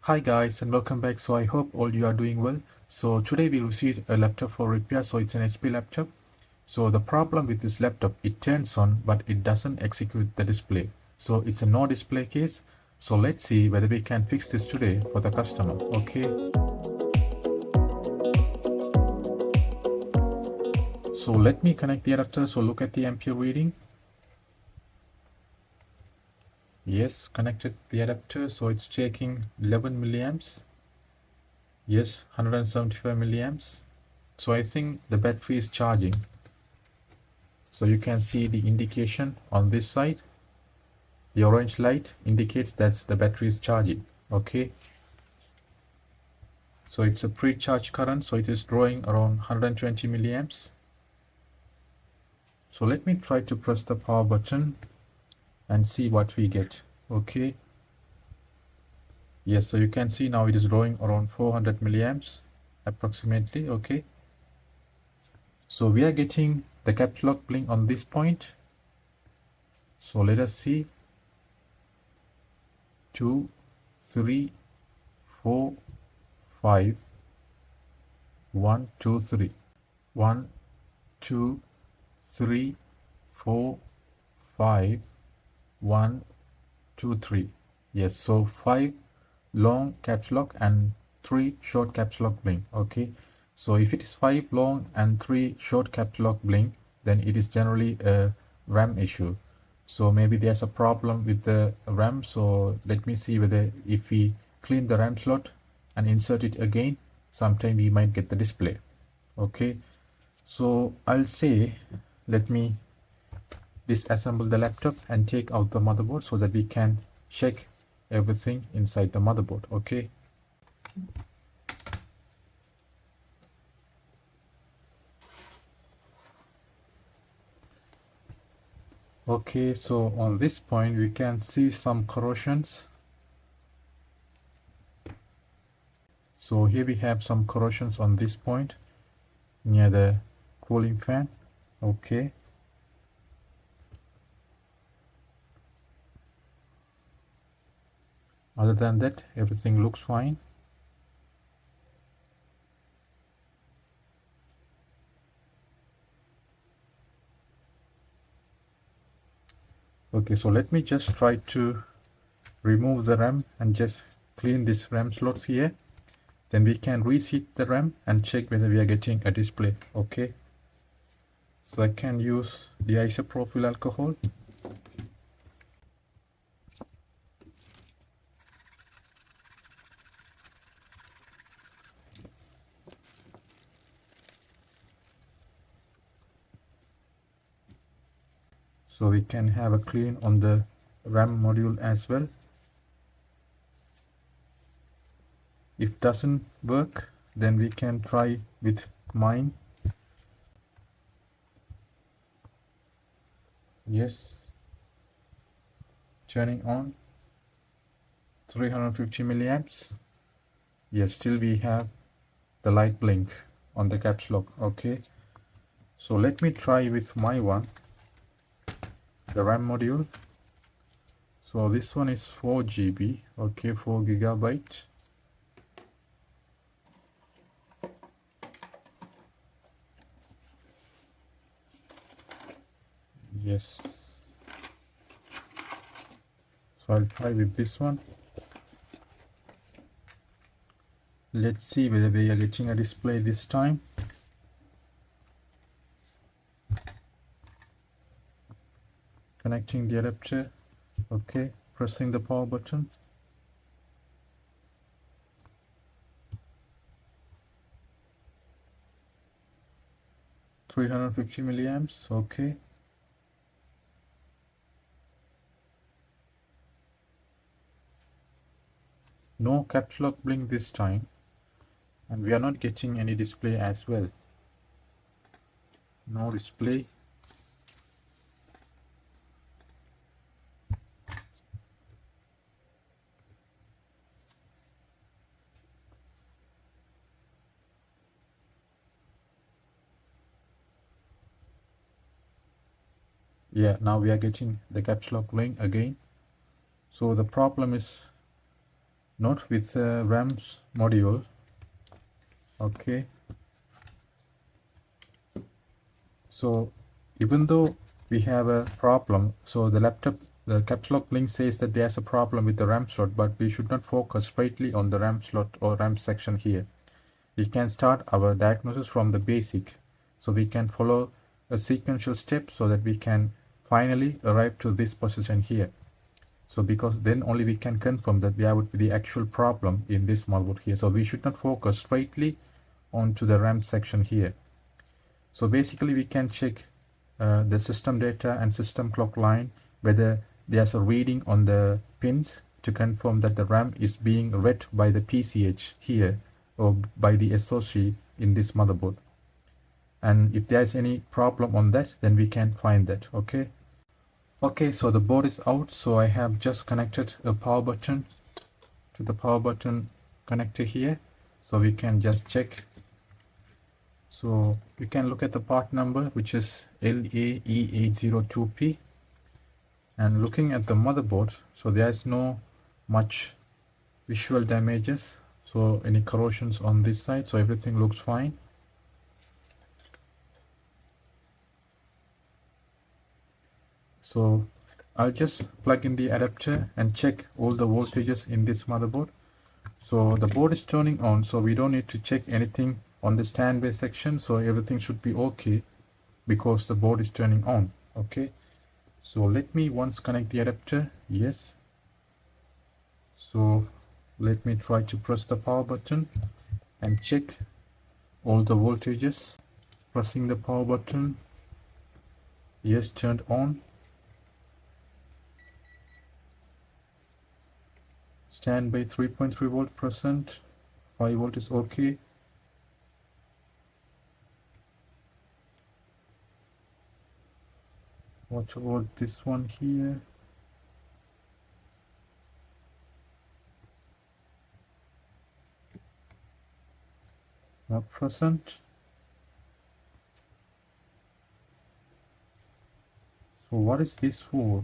Hi guys and welcome back. So I hope all you are doing well. So today we received a laptop for repair. So it's an HP laptop. So the problem with this laptop, it turns on but it doesn't execute the display. So it's a no display case. So let's see whether we can fix this today for the customer. Okay. So let me connect the adapter. So look at the ampere reading. Yes, connected the adapter. So it's taking 11 milliamps. Yes, 175 milliamps. So I think the battery is charging. So you can see the indication on this side. The orange light indicates that the battery is charging. Okay. So it's a pre-charge current. So it is drawing around 120 milliamps. So let me try to press the power button and see what we get. Okay. Yes, so you can see now it is drawing around 400 milliamps approximately. Okay. So we are getting the caps lock blink on this point. So let us see. 2, 3, 4, 5. 1, 2, 3. 1, 2, 3, 4, 5. 1, 2, 3. Yes, so 5 long caps lock and 3 short caps lock blink. Okay, so if it is 5 long and 3 short caps lock blink, then it is generally a RAM issue. So maybe there's a problem with the RAM. So let me see whether if we clean the RAM slot and insert it again, sometime we might get the display. Okay, so I'll say let me disassemble the laptop and take out the motherboard so that we can check everything inside the motherboard. Okay. Okay, so on this point we can see some corrosions. So here we have some corrosions on this point near the cooling fan. Okay. Other than that, everything looks fine. Okay, so let me just try to remove the RAM and just clean this RAM slots here. Then we can reseat the RAM and check whether we are getting a display. Okay. So I can use the isopropyl alcohol. So we can have a clean on the RAM module as well. If doesn't work, then we can try with mine. Yes, turning on 350 milliamps. Yes, still we have the light blink on the caps lock. Okay, so let me try with my one, the RAM module. So this one is 4 GB. Okay, 4 gigabyte. Yes, so I'll try with this one. Let's see whether we are getting a display this time. Connecting the adapter. Okay, pressing the power button. $350 milliamps. Okay. No caps lock blink this time, and we are not getting any display as well. No display. Yeah, now we are getting the caps lock blink again. So the problem is not with RAM's module. Okay, so even though we have a problem, so the caps lock link says that there's a problem with the RAM slot, but we should not focus straightly on the RAM slot or RAM section here. We can start our diagnosis from the basic, so we can follow a sequential step so that we can finally arrive to this position here. So because then only we can confirm that there would be the actual problem in this motherboard here. So we should not focus straightly onto the RAM section here. So basically we can check the system data and system clock line, whether there's a reading on the pins to confirm that the RAM is being read by the PCH here or by the SoC in this motherboard. And if there's any problem on that, then we can find that. Okay, so the board is out, so I have just connected a power button to the power button connector here, so we can just check. So you can look at the part number, which is LA-E802P, and looking at the motherboard, so there's no much visual damages, so any corrosions on this side, so everything looks fine. So I'll just plug in the adapter and check all the voltages in this motherboard. So the board is turning on, so we don't need to check anything on the standby section, so everything should be okay because the board is turning on. Okay, so let me once connect the adapter. Yes, so let me try to press the power button and check all the voltages. Pressing the power button. Yes, turned on. Standby 3.3 volt present. 5 volt is okay. Watch about this one here. Not present. So what is this for?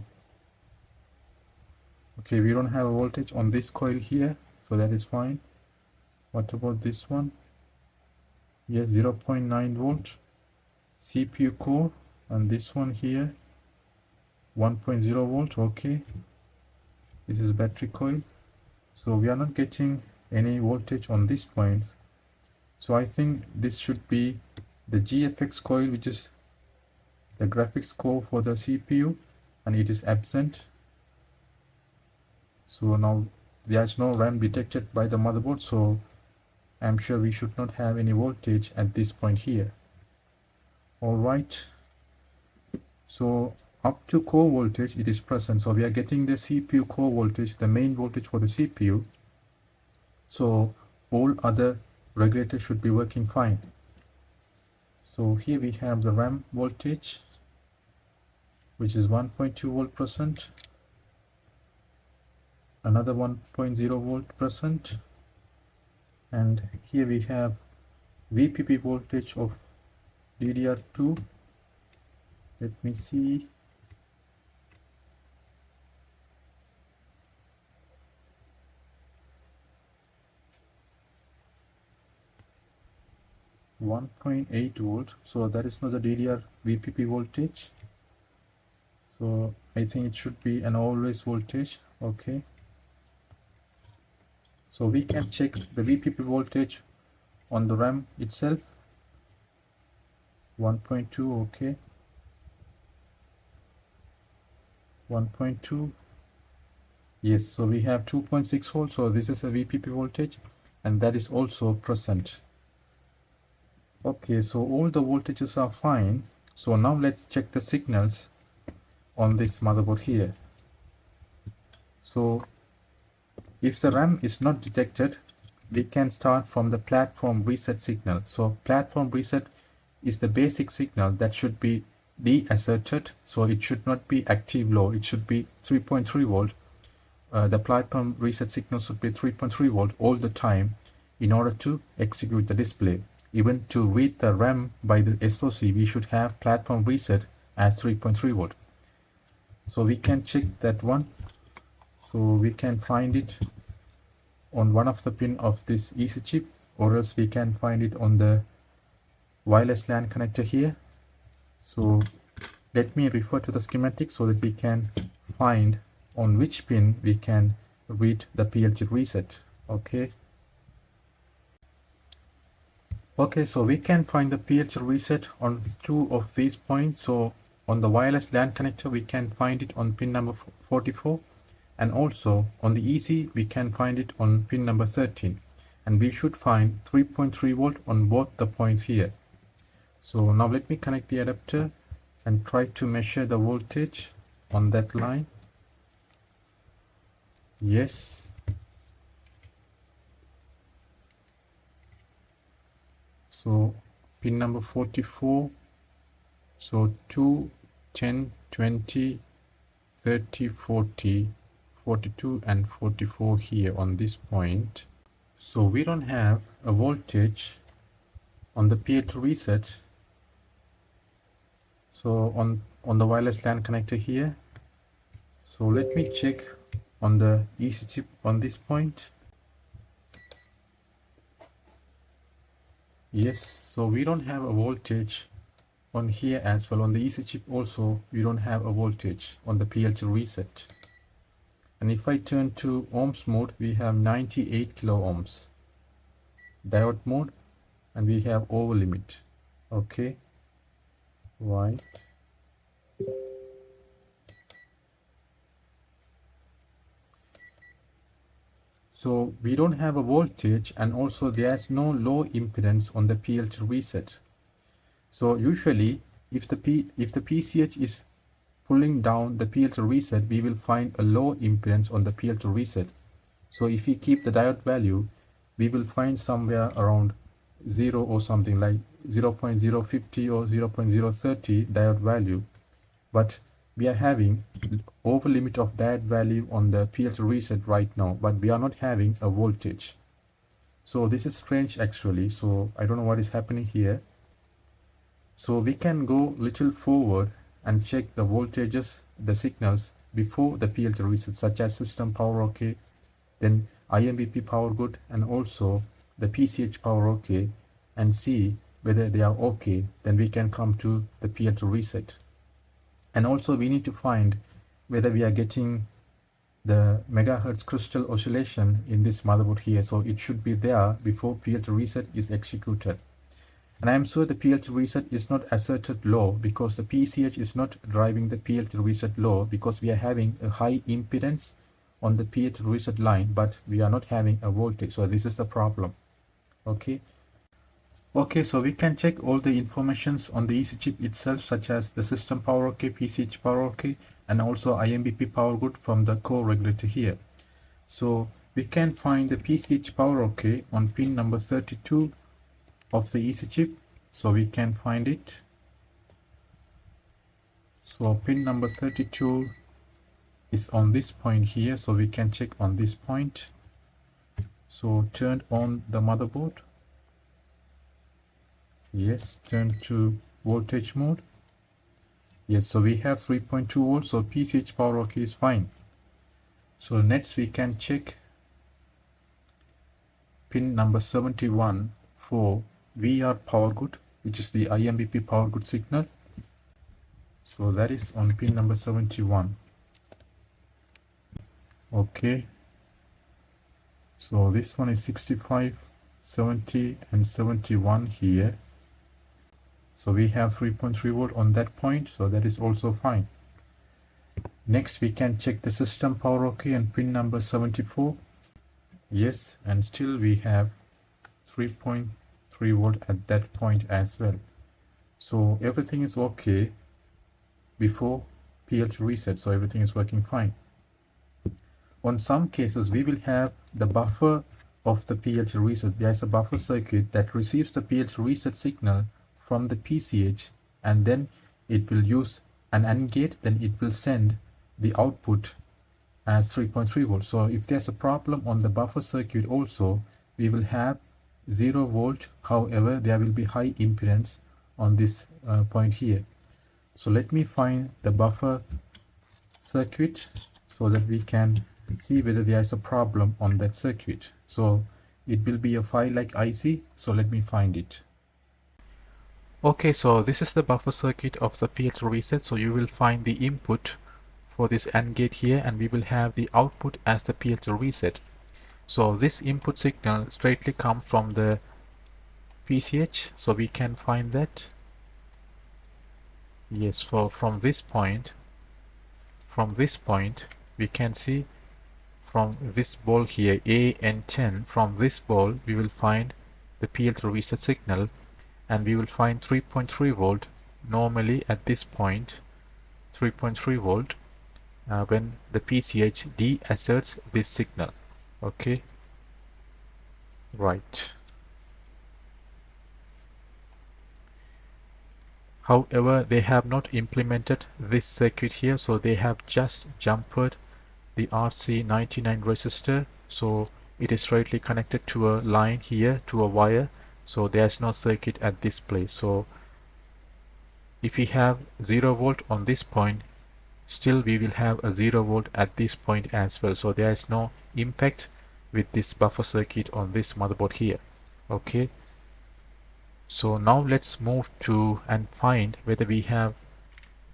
Okay, we don't have a voltage on this coil here, so that is fine. What about this one? Yes, 0.9 volt CPU core, and this one here 1.0 volt. Okay, this is battery coil, so we are not getting any voltage on this point. So I think this should be the GFX coil, which is the graphics core for the CPU, and it is absent. So now there's no RAM detected by the motherboard, so I'm sure we should not have any voltage at this point here. Alright, so up to core voltage it is present, so we are getting the CPU core voltage, the main voltage for the CPU. So all other regulators should be working fine. So here we have the RAM voltage, which is 1.2 volt present, another 1.0 volt present, and here we have VPP voltage of DDR2. Let me see. .8 volt, so that is not the DDR VPP voltage, so I think it should be an always voltage. Okay, so we can check the VPP voltage on the RAM itself. 1.2. okay, 1.2. yes, so we have 2.6 volts, so this is a VPP voltage, and that is also present. Okay, so all the voltages are fine. So now let's check the signals on this motherboard here. So if the RAM is not detected, we can start from the platform reset signal. So platform reset is the basic signal that should be de-asserted, so it should not be active low, it should be 3.3 volt. The platform reset signal should be 3.3 volt all the time in order to execute the display. Even to read the RAM by the SoC, we should have platform reset as 3.3 volt. So we can check that one. So we can find it on one of the pin of this EC chip, or else we can find it on the wireless LAN connector here. So let me refer to the schematic so that we can find on which pin we can read the PLT reset. Okay, so we can find the PLT reset on 2 of these points. So on the wireless LAN connector we can find it on pin number 44, and also on the EC we can find it on pin number 13, and we should find 3.3 volt on both the points here. So now let me connect the adapter and try to measure the voltage on that line. Yes, so pin number 44, so 2, 10, 20, 30, 40, 42 and 44 here on this point. So we don't have a voltage on the PLT reset. So on the wireless LAN connector here. So let me check on the EC chip on this point. Yes, so we don't have a voltage on here as well. On the EC chip also we don't have a voltage on the PLT reset. And if I turn to ohms mode, we have 98 kilo ohms. Diode mode, and we have over limit. Okay, right. So we don't have a voltage, and also there's no low impedance on the PLT reset. So usually if the PCH is pulling down the PLT reset, we will find a low impedance on the PLT reset. So if we keep the diode value, we will find somewhere around 0 or something like 0.050 or 0.030 diode value. But we are having over limit of diode value on the PLT reset right now, but we are not having a voltage. So this is strange actually. So I don't know what is happening here. So we can go little forward and check the voltages, the signals before the PLT reset, such as system power OK, then IMBP power good, and also the PCH power OK, and see whether they are okay. Then we can come to the PLT reset. And also we need to find whether we are getting the megahertz crystal oscillation in this motherboard here. So it should be there before PLT reset is executed. And I am sure the PLT reset is not asserted low, because the PCH is not driving the PLT reset low, because we are having a high impedance on the PLT reset line, but we are not having a voltage. So this is the problem. Okay, so we can check all the informations on the EC chip itself, such as the system power OK, PCH power OK, and also IMBP power good from the core regulator here. So we can find the PCH power OK on pin number 32 of the EC chip. So we can find it. So pin number 32 is on this point here, so we can check on this point. So turn on the motherboard. Yes, turn to voltage mode. Yes, so we have 3.2 volts, so PCH power OK is fine. So next we can check pin number 71 for VR power good, which is the IMBP power good signal. So that is on pin number 71. Okay, so this one is 65, 70 and 71 here. So we have 3.3 volt on that point, so that is also fine. Next we can check the system power OK and pin number 74. Yes, and still we have 3.3 volt at that point as well. So everything is okay before PLT reset, so everything is working fine. On some cases we will have the buffer of the PLT reset. There is a buffer circuit that receives the PLT reset signal from the PCH, and then it will use an AND gate, then it will send the output as 3.3 volts. So if there's a problem on the buffer circuit also, we will have 0 volt. However, there will be high impedance on this point here. So let me find the buffer circuit so that we can see whether there is a problem on that circuit. So it will be a file like IC. So let me find it. Okay, so this is the buffer circuit of the PLT reset. So you will find the input for this AND gate here, and we will have the output as the PLT reset. So this input signal straightly comes from the PCH, so we can find that. Yes, so from this point we can see from this ball here, A and 10, from this ball we will find the PLT reset signal, and we will find 3.3 volt normally at this point, 3.3 volt when the PCH deasserts this signal. Okay, right. However, they have not implemented this circuit here, so they have just jumped the RC99 resistor, so it is straightly connected to a line here, to a wire, so there's no circuit at this place. So if we have 0 volt on this point, still we will have a 0 volt at this point as well, so there is no impact with this buffer circuit on this motherboard here. Okay, so now let's move to and find whether we have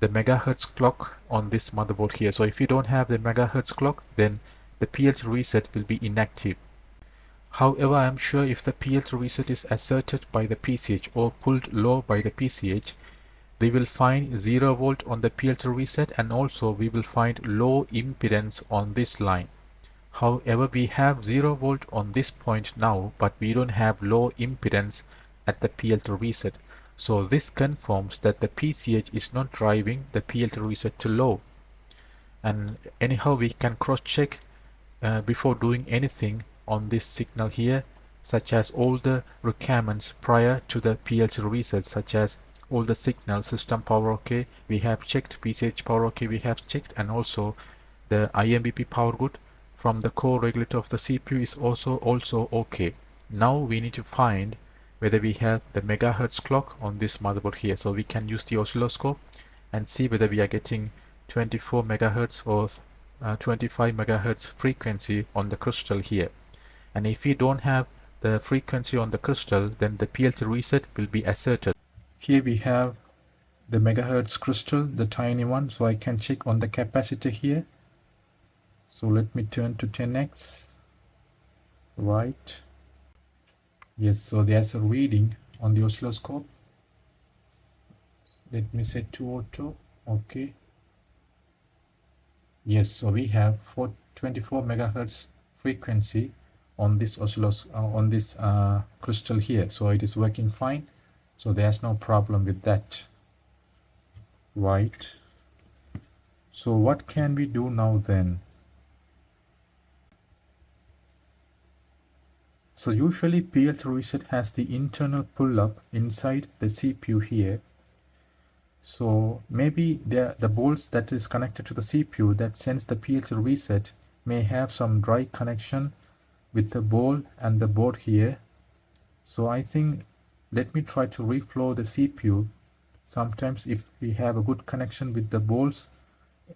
the megahertz clock on this motherboard here. So if you don't have the megahertz clock, then the PLT reset will be inactive. However, I am sure if the PLT reset is asserted by the PCH or pulled low by the PCH, we will find 0 volt on the PLT reset, and also we will find low impedance on this line. However, we have 0 volt on this point now, but we don't have low impedance at the PLT reset. So this confirms that the PCH is not driving the PLT reset to low. And anyhow, we can cross-check before doing anything on this signal here, such as all the requirements prior to the PLT reset, such as all the signals, system power OK, we have checked, PCH power OK, we have checked, and also the IMBP power good from the core regulator of the CPU is also OK. Now we need to find whether we have the megahertz clock on this motherboard here. So we can use the oscilloscope and see whether we are getting 24 megahertz or 25 megahertz frequency on the crystal here. And if we don't have the frequency on the crystal, then the PLT reset will be asserted. Here we have the megahertz crystal, the tiny one, so I can check on the capacitor here. So let me turn to 10x. Right. Yes, so there's a reading on the oscilloscope. Let me set to auto. Okay. Yes, so we have 24 megahertz frequency on this crystal here. So it is working fine. So there's no problem with that. Right. So what can we do now then? So usually PLT reset has the internal pull-up inside the CPU here. So maybe the bolts that is connected to the CPU that sends the PLT reset may have some dry connection with the ball and the board here. So I think let me try to reflow the CPU. Sometimes if we have a good connection with the bolts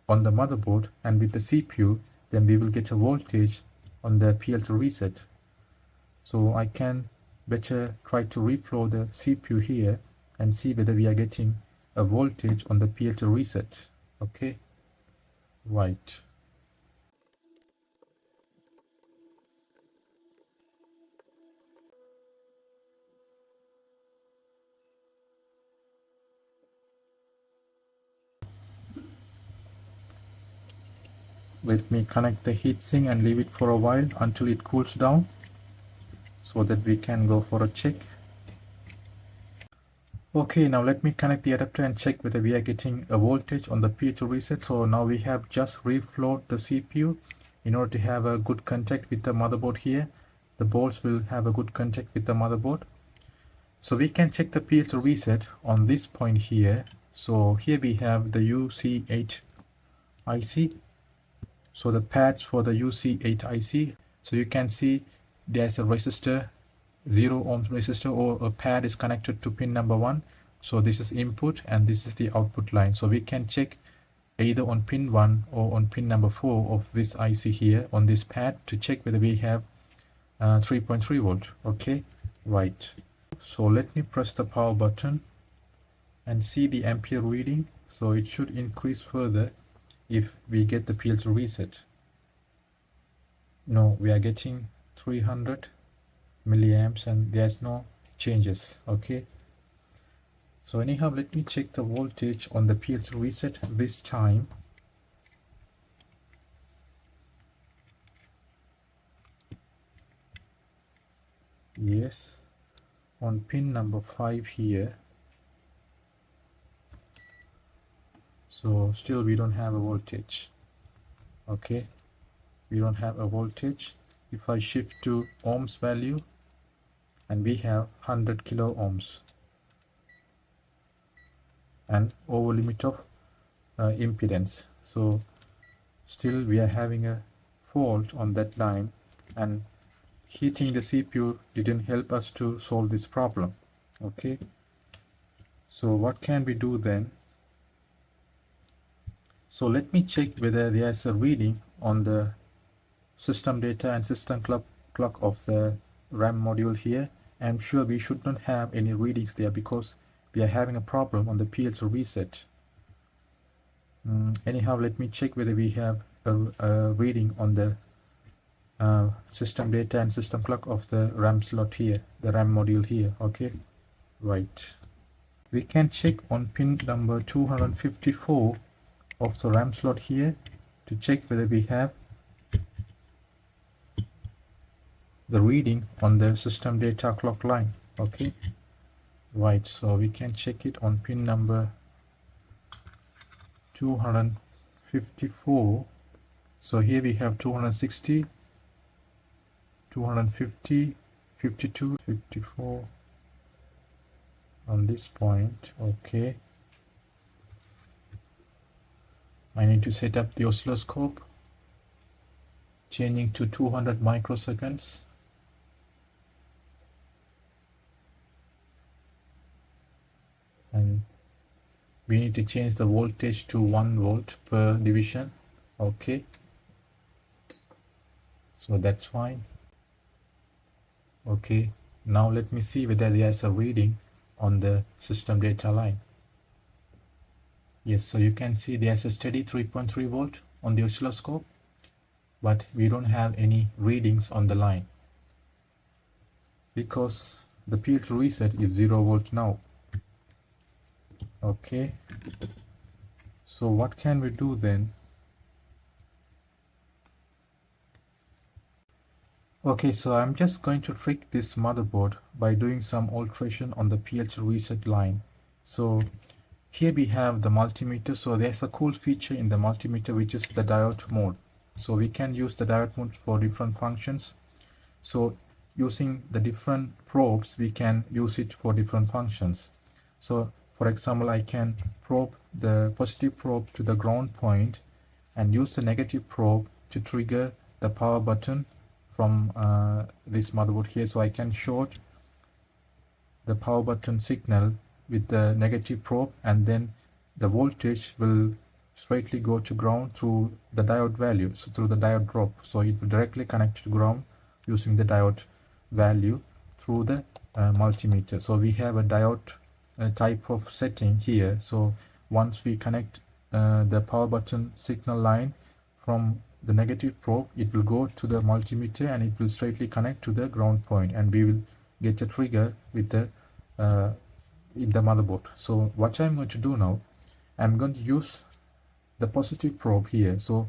on the motherboard and with the CPU, then we will get a voltage on the PLT reset. So I can better try to reflow the CPU here and see whether we are getting a voltage on the PLT reset. Okay, right. Let me connect the heatsink and leave it for a while until it cools down, so that we can go for a check. Okay, now let me connect the adapter and check whether we are getting a voltage on the PLT reset. So now we have just reflowed the CPU in order to have a good contact with the motherboard here. The bolts will have a good contact with the motherboard. So we can check the PLT reset on this point here. So here we have the UC8 IC. So the pads for the UC8 IC. So you can see there's a resistor, 0 ohm resistor, or a pad is connected to pin number 1. So this is input and this is the output line. So we can check either on pin 1 or on pin number 4 of this IC here on this pad to check whether we have 3.3 volt. Okay, right. So let me press the power button and see the ampere reading. So it should increase further if we get the PLT reset. No, we are getting 300 milliamps and there's no changes. Okay, so anyhow, let me check the voltage on the PLT reset this time. Yes, on pin number 5 here. So still we don't have a voltage. Okay, we don't have a voltage. If I shift to ohms value, and we have 100 kilo ohms and over limit of impedance. So still we are having a fault on that line, and heating the CPU didn't help us to solve this problem. Okay, so what can we do then? So let me check whether there is a reading on the system data and system clock of the RAM module here. I'm sure we should not have any readings there because we are having a problem on the PLC reset. Anyhow, let me check whether we have a reading on the system data and system clock of the RAM slot here, the RAM module here. Okay, right. We can check on pin number 254 of the RAM slot here to check whether we have the reading on the system data clock line. Okay, right. So we can check it on pin number 254. So here we have 260, 250, 52, 54 on this point. Okay, I need to set up the oscilloscope, changing to 200 microseconds. And we need to change the voltage to 1 volt per division. Okay, so that's fine. Okay, now let me see whether there is a reading on the system data line. Yes, so you can see there's a steady 3.3 volt on the oscilloscope, but we don't have any readings on the line because the PLC reset is 0 volt now. Okay, so what can we do then? Okay, so I'm just going to trick this motherboard by doing some alteration on the PLC reset line. So here we have the multimeter. So there's a cool feature in the multimeter which is the diode mode. So we can use the diode mode for different functions. So using the different probes, we can use it for different functions. So for example, I can probe the positive probe to the ground point and use the negative probe to trigger the power button from this motherboard here. So I can short the power button signal with the negative probe, and then the voltage will straightly go to ground through the diode value, so through the diode drop. So it will directly connect to ground using the diode value through the multimeter. So we have a diode type of setting here. So once we connect the power button signal line from the negative probe, it will go to the multimeter and it will straightly connect to the ground point, and we will get a trigger with the in the motherboard. So what I'm going to do now, I'm going to use the positive probe here. So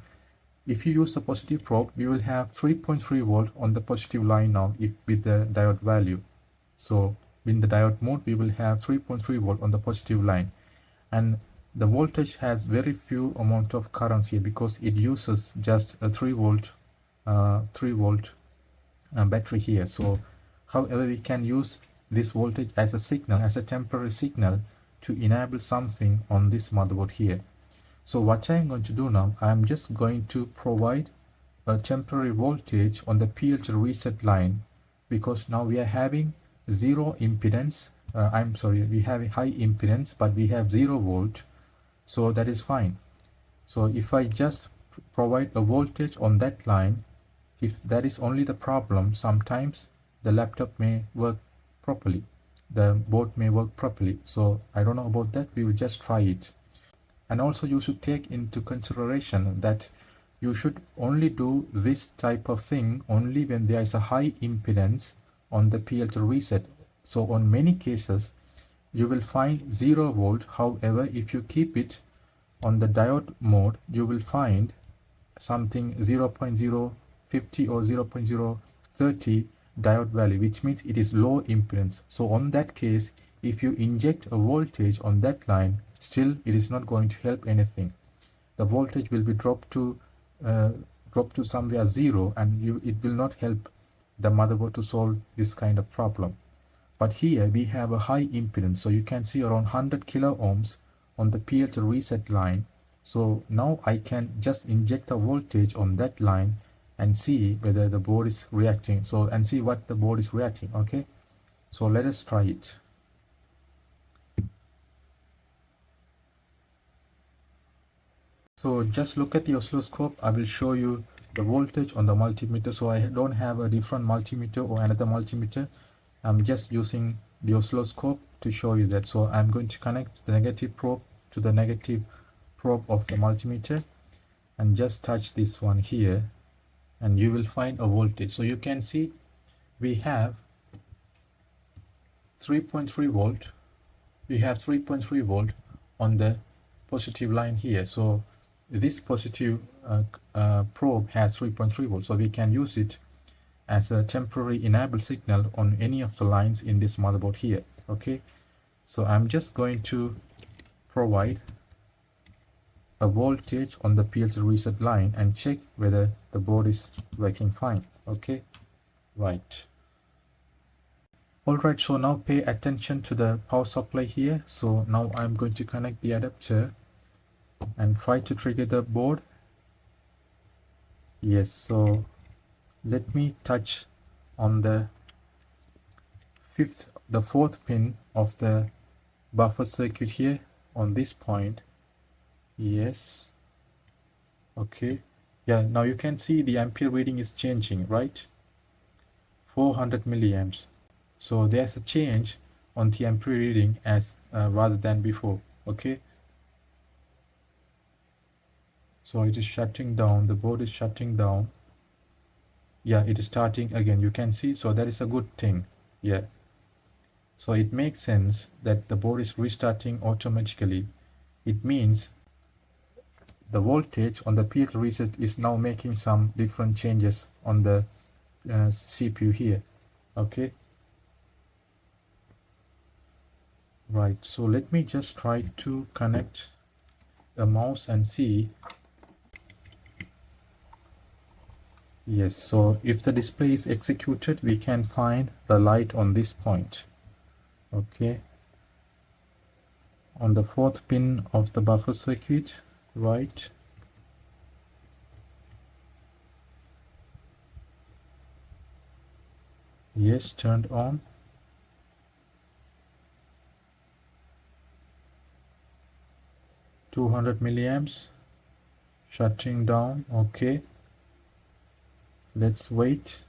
if you use the positive probe, we will have 3.3 volt on the positive line now with the diode value. So in the diode mode, we will have 3.3 volt on the positive line, and the voltage has very few amount of current here because it uses just a 3 volt battery here. So however, we can use this voltage as a signal, as a temporary signal, to enable something on this motherboard here. So what I'm going to do now, I'm just going to provide a temporary voltage on the PLC reset line, because now we are having zero impedance. We have a high impedance, but we have 0 volt, so that is fine. So if I just provide a voltage on that line, if that is only the problem, sometimes the laptop may work properly, the board may work properly. So I don't know about that, we will just try it. And also you should take into consideration that you should only do this type of thing only when there is a high impedance on the PLT reset. So on many cases you will find 0 volt. However, if you keep it on the diode mode, you will find something 0.050 or 0.030 diode value, which means it is low impedance. So on that case, if you inject a voltage on that line, still it is not going to help anything. The voltage will be dropped to somewhere 0, and it will not help the motherboard to solve this kind of problem. But here we have a high impedance, so you can see around 100 kilo ohms on the PLT reset line. So now I can just inject a voltage on that line and see whether the board is reacting. So and see what the board is reacting. Okay, so let us try it. So just look at the oscilloscope. I will show you the voltage on the multimeter. So I don't have a different multimeter or another multimeter. I'm just using the oscilloscope to show you that. So I'm going to connect the negative probe to the negative probe of the multimeter and just touch this one here, and you will find a voltage. So you can see we have 3.3 volt. We have 3.3 volt on the positive line here. So this positive probe has 3.3 volts, so we can use it as a temporary enable signal on any of the lines in this motherboard here. Okay, so I'm just going to provide a voltage on the PLC reset line and check whether the board is working fine. Okay, right. Alright, so now pay attention to the power supply here. So now I'm going to connect the adapter and try to trigger the board. Yes, so let me touch on the fourth pin of the buffer circuit here on this point. Yes, okay, yeah, now you can see the ampere reading is changing, right? 400 milliamps. So there's a change on the ampere reading as rather than before. Okay, so it is shutting down, the board is shutting down. Yeah, it is starting again, you can see. So that is a good thing. Yeah, so it makes sense that the board is restarting automatically. It means the voltage on the PLT reset is now making some different changes on the CPU here. Okay, right, so let me just try to connect a mouse and see. Yes, so if the display is executed, we can find the light on this point. Okay, on the fourth pin of the buffer circuit, right? Yes, turned on. $200 milliamps, shutting down. Okay, let's wait.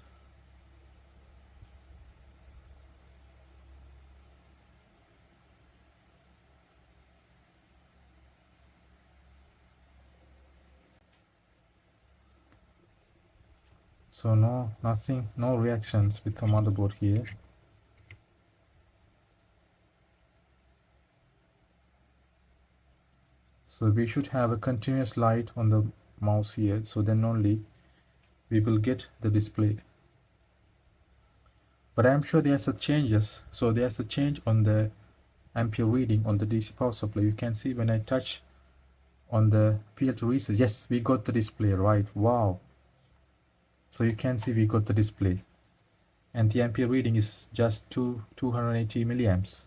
So nothing, no reactions with the motherboard here. So we should have a continuous light on the mouse here, so then only we will get the display. But I'm sure there's a changes. So there's a change on the ampere reading on the DC power supply. You can see when I touch on the PLT reset, yes, we got the display, right? Wow. So you can see we got the display, and the ampere reading is just 280 milliamps.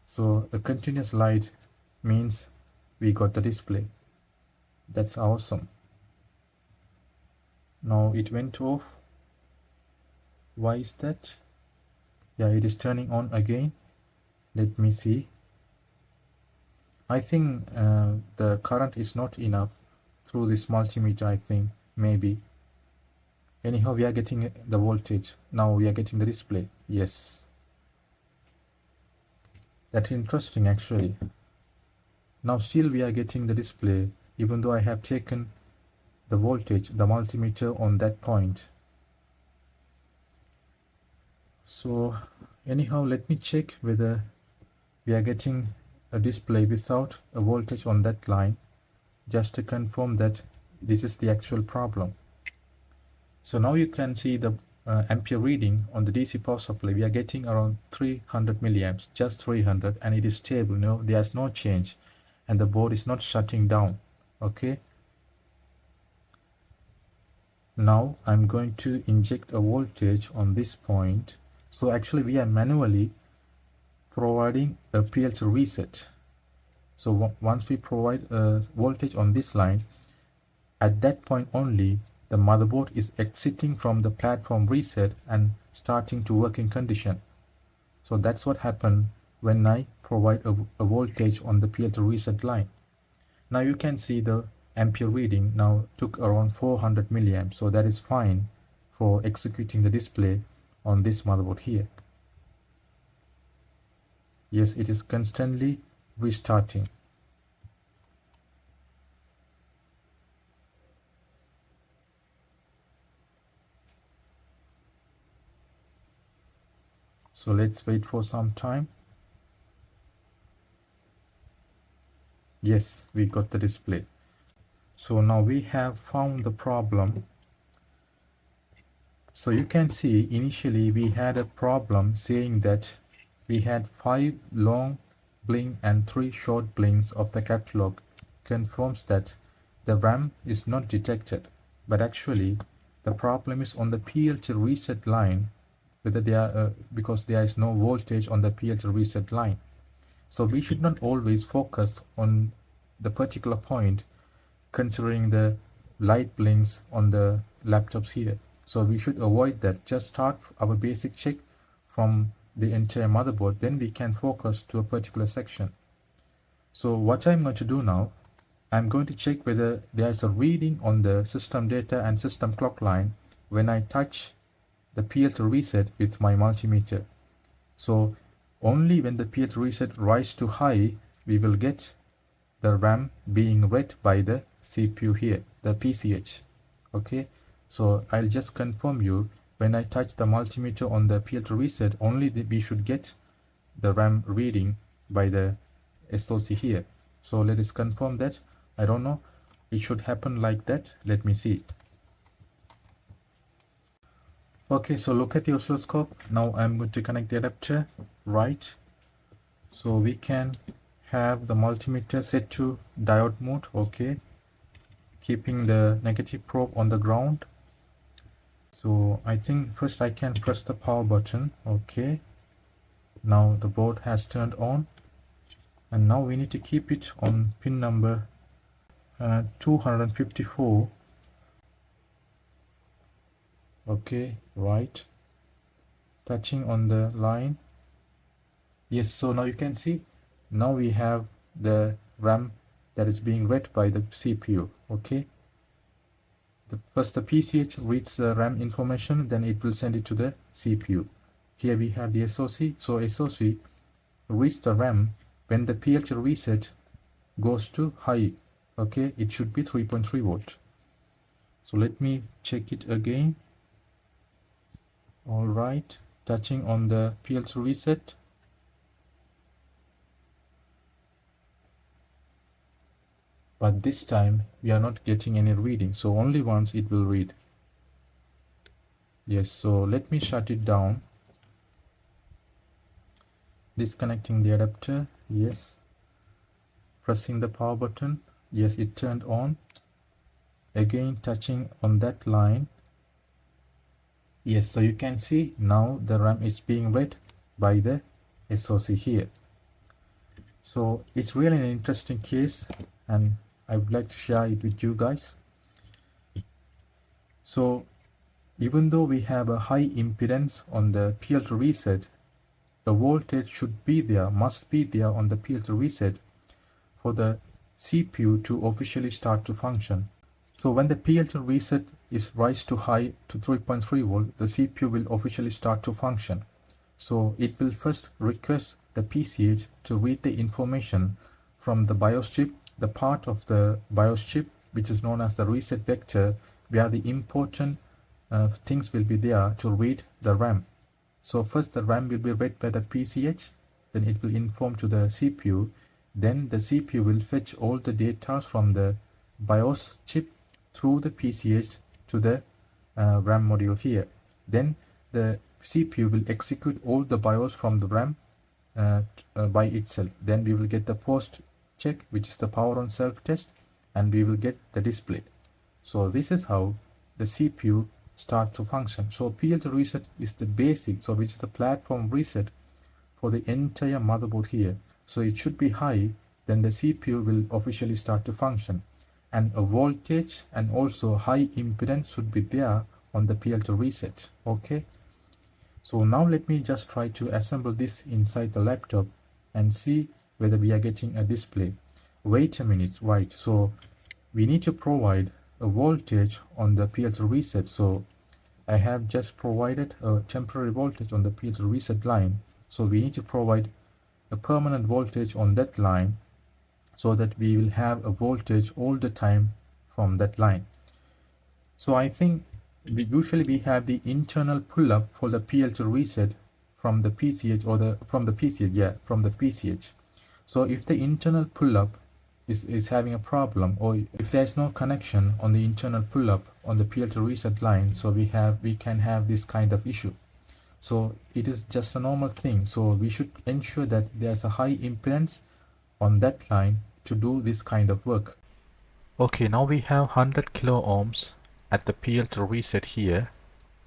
So a continuous light means we got the display. That's awesome. Now it went off. Why is that? Yeah, it is turning on again. Let me see. I think the current is not enough through this multimeter, I think, maybe. Anyhow, we are getting the voltage. Now we are getting the display. Yes. That's interesting actually. Now still we are getting the display, even though I have taken the voltage, the multimeter on that point. So anyhow, let me check whether we are getting a display without a voltage on that line, just to confirm that this is the actual problem. So now you can see the ampere reading on the DC power supply. We are getting around 300 milliamps, just 300, and it is stable. No, there's no change, and the board is not shutting down. Okay. Now I'm going to inject a voltage on this point. So actually we are manually providing a PLC reset. So once we provide a voltage on this line, at that point only the motherboard is exiting from the platform reset and starting to working condition. So that's what happened when I provide a voltage on the PLC reset line. Now you can see the ampere reading now took around 400 milliamps, so that is fine for executing the display on this motherboard here. Yes, it is constantly restarting. So let's wait for some time. Yes, we got the display. So now we have found the problem. So you can see initially we had a problem saying that we had 5 long blink and 3 short blinks of the caps lock. Confirms that the RAM is not detected, but actually the problem is on the PLC reset line, whether they are because there is no voltage on the PLC reset line. So we should not always focus on the particular point, considering the light blinks on the laptops here. So we should avoid that. Just start our basic check from the entire motherboard, then we can focus to a particular section. So what I'm going to do now, I'm going to check whether there is a reading on the system data and system clock line when I touch the PLC reset with my multimeter. So only when the PLC reset rises to high, we will get the RAM being read by the CPU here, the PCH. Okay, so I'll just confirm you, when I touch the multimeter on the PLC reset, only we should get the RAM reading by the SoC here. So let us confirm that. I don't know, it should happen like that. Let me see. Okay, so look at the oscilloscope. Now I'm going to connect the adapter, right? So we can have the multimeter set to diode mode. Okay, keeping the negative probe on the ground. So I think first I can press the power button. Okay, now the board has turned on, and now we need to keep it on pin number 254. Okay, right, touching on the line. Yes, so now you can see, now we have the RAM that is being read by the CPU. Okay, first the PCH reads the RAM information, then it will send it to the CPU. Here we have the SoC. So SoC reads the RAM when the PLC reset goes to high. Okay, it should be 3.3 volt. So let me check it again. All right, touching on the PLC reset. But this time we are not getting any reading, so only once it will read. Yes, so let me shut it down. Disconnecting the adapter. Yes, pressing the power button. Yes, it turned on. Again touching on that line. Yes, so you can see now the RAM is being read by the SoC here. So it's really an interesting case, and I would like to share it with you guys. So even though we have a high impedance on the PLC reset, the voltage should be there, must be there on the PLC reset for the CPU to officially start to function. So when the PLT reset is raised to high to 3.3 volt, the CPU will officially start to function. So it will first request the PCH to read the information from the BIOS chip, the part of the BIOS chip which is known as the reset vector, where the important things will be there to read the RAM. So first the RAM will be read by the PCH, then it will inform to the CPU, then the CPU will fetch all the data from the BIOS chip through the PCH to the RAM module here. Then the CPU will execute all the BIOS from the RAM by itself. Then we will get the post check, which is the power on self test, and we will get the display. So this is how the CPU starts to function. So PLT reset is the basic, so which is the platform reset for the entire motherboard here. So it should be high, then the CPU will officially start to function, and a voltage and also high impedance should be there on the PLT reset. Okay, so now let me just try to assemble this inside the laptop and see whether we are getting a display. Wait a minute, right? So we need to provide a voltage on the PLT reset. So I have just provided a temporary voltage on the PLT reset line. So we need to provide a permanent voltage on that line so that we will have a voltage all the time from that line. So I think usually we have the internal pull-up for the PLT reset from the PCH or from the PCH. So if the internal pull-up is having a problem, or if there's no connection on the internal pull-up on the PLT reset line, so we can have this kind of issue. So it is just a normal thing. So we should ensure that there's a high impedance on that line to do this kind of work. Okay, now we have 100 kilo ohms at the PLT reset here.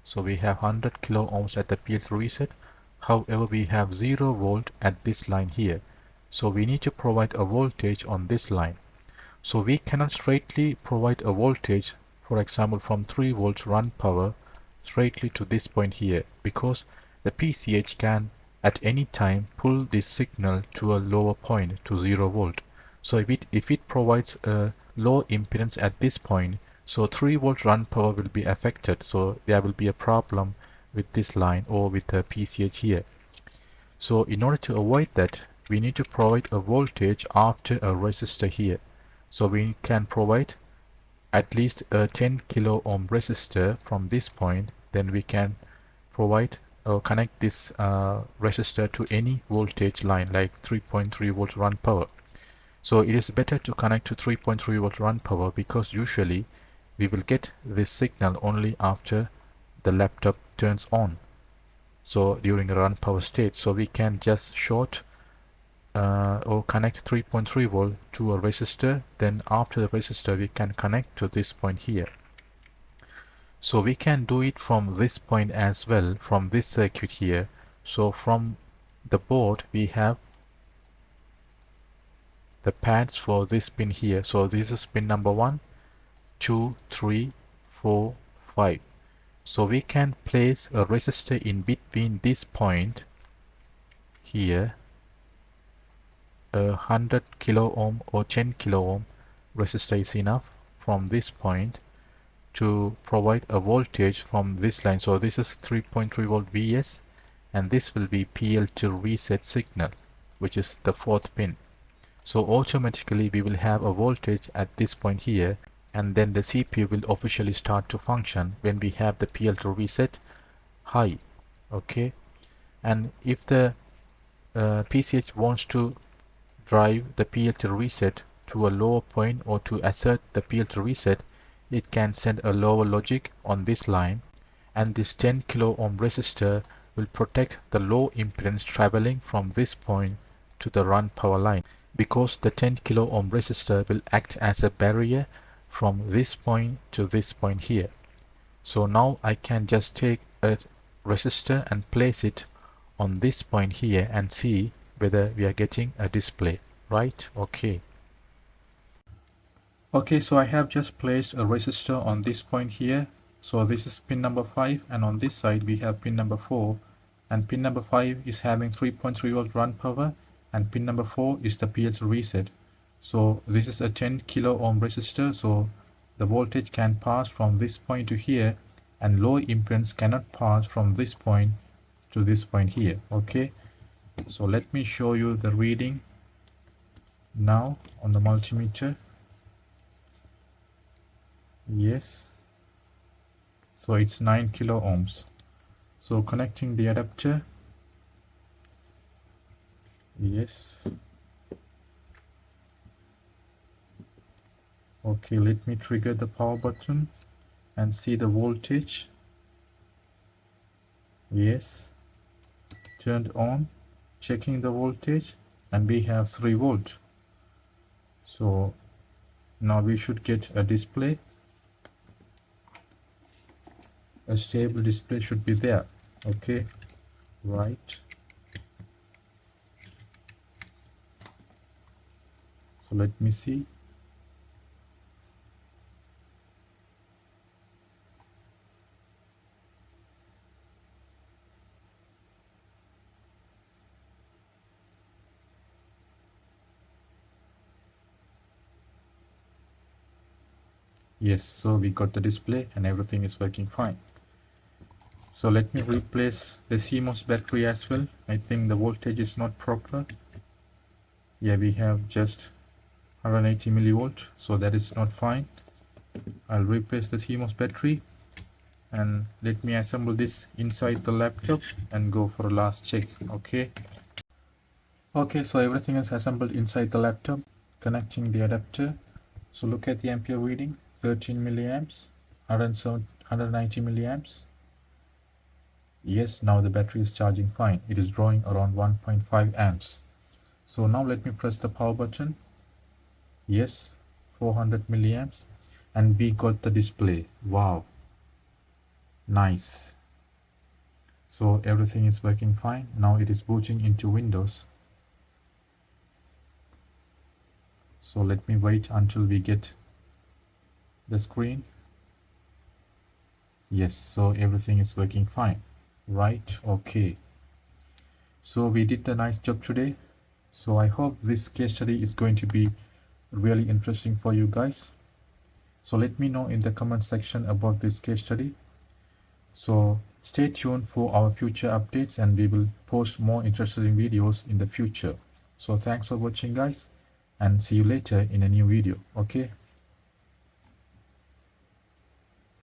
So we have 100 kilo ohms at the PLT reset. However, we have 0 volt at this line here. So we need to provide a voltage on this line. So we cannot straightly provide a voltage, for example, from 3 volt run power straightly to this point here, because the PCH can at any time pull this signal to a lower point to 0 volt. So if it provides a low impedance at this point, so 3 volt run power will be affected. So there will be a problem with this line or with the PCH here. So in order to avoid that, we need to provide a voltage after a resistor here. So we can provide at least a 10 kilo ohm resistor from this point. Then we can provide or connect this resistor to any voltage line like 3.3 volt run power. So it is better to connect to 3.3 volt run power, because usually we will get this signal only after the laptop turns on, so during a run power state. So we can just short or connect 3.3 volt to a resistor. Then after the resistor we can connect to this point here. So we can do it from this point as well, from this circuit here. So from the board we have the pads for this pin here. So this is pin number 1, 2, 3, 4, 5. So we can place a resistor in between this point here. 100 kilo ohm or 10 kilo ohm resistor is enough from this point to provide a voltage from this line. So this is 3.3 volt VS, and this will be PLT reset signal, which is the 4th pin. So automatically we will have a voltage at this point here, and then the CPU will officially start to function when we have the PLT reset high. Okay, and if the PCH wants to drive the PLT reset to a lower point or to assert the PLT reset, it can send a lower logic on this line, and this 10 kilo ohm resistor will protect the low impedance traveling from this point to the run power line, because the 10 kilo ohm resistor will act as a barrier from this point to this point here. So now I can just take a resistor and place it on this point here and see whether we are getting a display, right? Okay, so I have just placed a resistor on this point here. So this is pin number 5, and on this side we have pin number 4, and pin number 5 is having 3.3 volt run power, and pin number 4 is the PLT reset. So this is a 10 kilo ohm resistor, so the voltage can pass from this point to here, and low impedance cannot pass from this point to this point here. Okay, so let me show you the reading now on the multimeter. Yes, so it's 9 kilo ohms. So connecting the adapter. Yes. Okay, let me trigger the power button and see the voltage. Yes, turned on, checking the voltage, and we have 3 volt. So now we should get a display. A stable display should be there. Okay, right. So let me see. Yes, so we got the display and everything is working fine. So let me replace the CMOS battery as well. I think the voltage is not proper. Yeah, we have just 180 millivolt, so that is not fine. I'll replace the CMOS battery, and let me assemble this inside the laptop and go for a last check. Okay, so everything is assembled inside the laptop. Connecting the adapter. So look at the ampere reading, 13 milliamps, 190 milliamps. Yes, now the battery is charging fine. It is drawing around 1.5 amps. So now let me press the power button. Yes, 400 milliamps, and we got the display. Wow, nice. So everything is working fine. Now it is booting into Windows. So let me wait until we get the screen. Yes, so everything is working fine. Right, okay. So we did a nice job today. So I hope this case study is going to be really interesting for you guys. So let me know in the comment section about this case study. So stay tuned for our future updates, and we will post more interesting videos in the future. So thanks for watching guys, and see you later in a new video. Okay.